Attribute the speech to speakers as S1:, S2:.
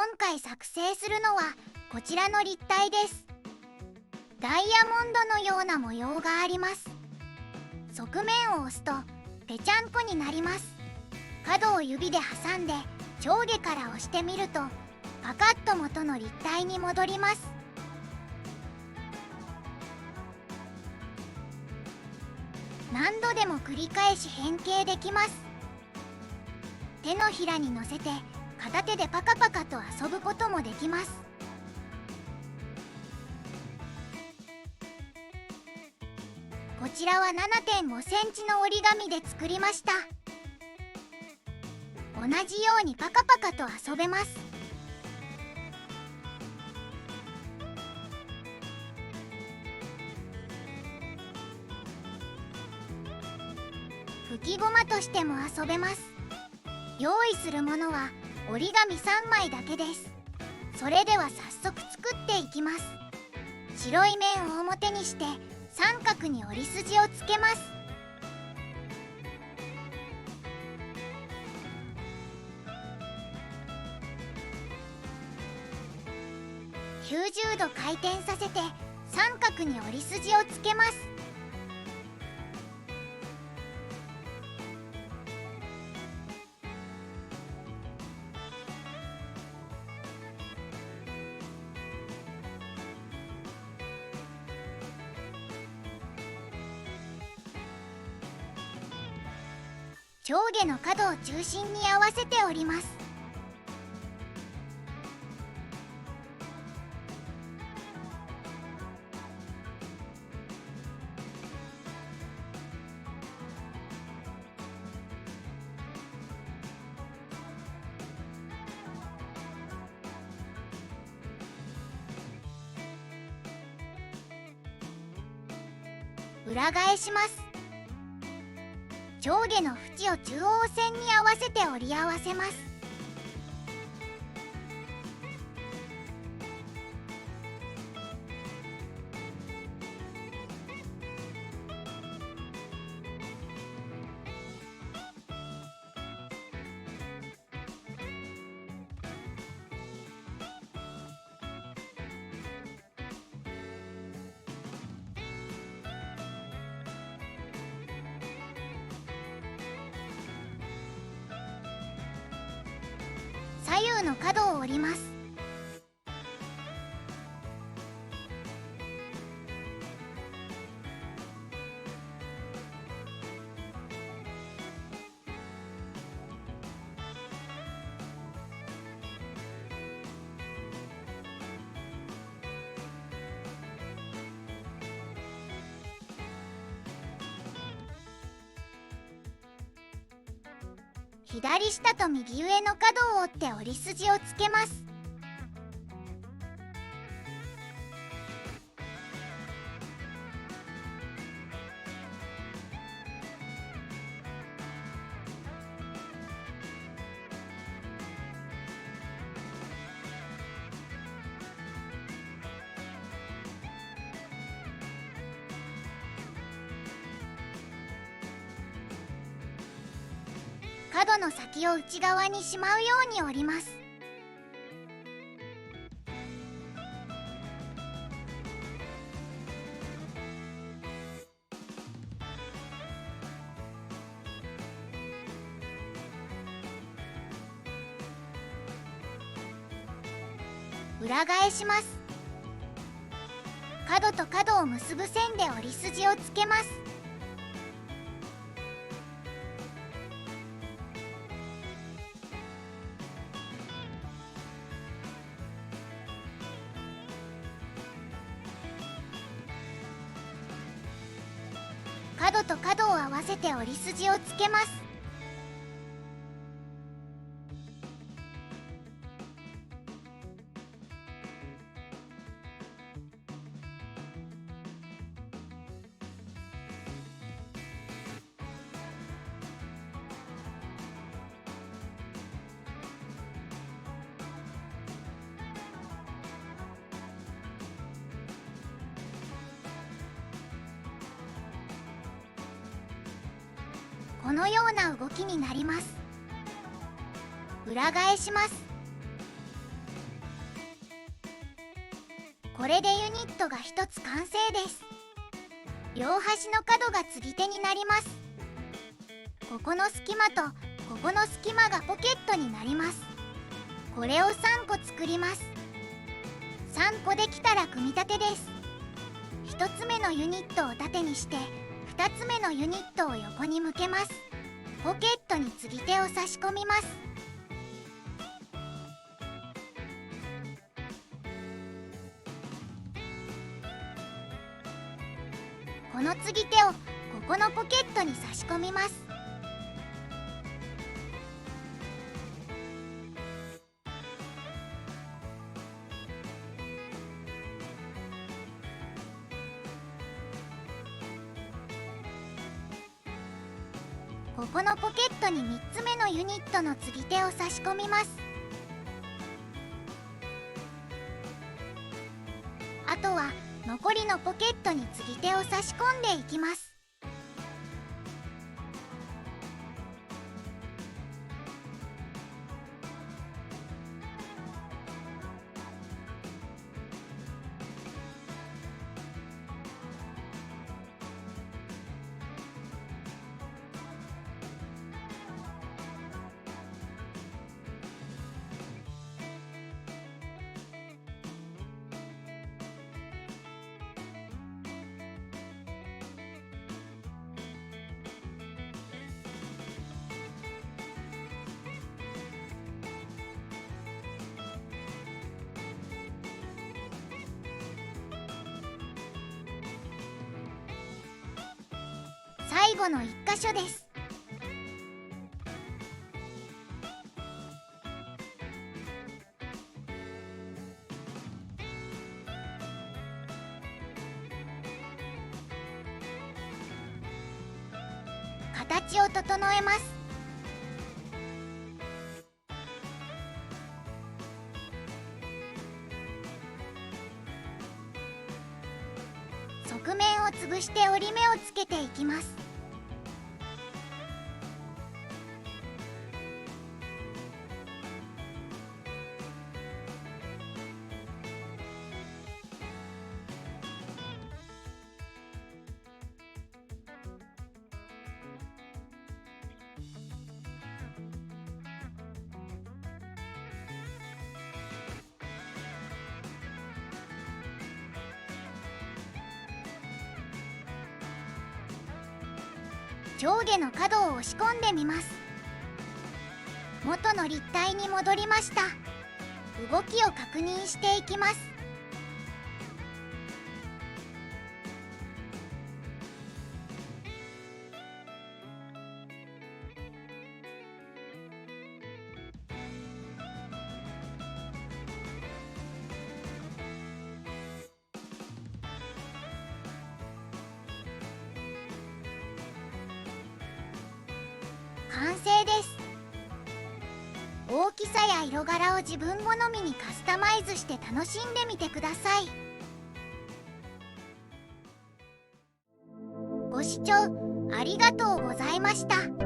S1: 今回作成するのはこちらの立体です。ダイヤモンドのような模様があります。側面を押すとぺちゃんこになります。角を指で挟んで上下から押してみるとパカッと元の立体に戻ります。何度でも繰り返し変形できます。手のひらに乗せて片手でパカパカと遊ぶこともできます。こちらは 7.5 センチの折り紙で作りました。同じようにパカパカと遊べます。吹きごまとしても遊べます。用意するものは折り紙3枚だけです。それでは早速作っていきます。白い面を表にして三角に折り筋をつけます。90度回転させて三角に折り筋をつけます。上下の角を中心に合わせて折ります。裏返します。上下の縁を中央線に合わせて折り合わせます。左右の角を折ります。左下と右上の角を折って折り筋をつけます。角の先を内側にしまうように折ります。裏返します。角と角を結ぶ線で折り筋をつけます。角と角を合わせて折り筋をつけます。このような動きになります。裏返します。これでユニットが1つ完成です。両端の角が継ぎ手になります。ここの隙間とここの隙間がポケットになります。これを3個作ります。3個できたら組み立てです。1つ目のユニットを縦にして2つ目のユニットを横に向けます。ポケットに継ぎ手を差し込みます。この継ぎ手をここのポケットに差し込みます。ここのポケットに3つ目のユニットの継ぎ手を差し込みます。あとは残りのポケットに継ぎ手を差し込んでいきます。最後の1箇所です。形を整えます。側面を潰して折り目をつけていきます。上下の角を押し込んでみます。元の立体に戻りました。動きを確認していきます。完成です。大きさや色柄を自分好みにカスタマイズして楽しんでみてください。ご視聴ありがとうございました。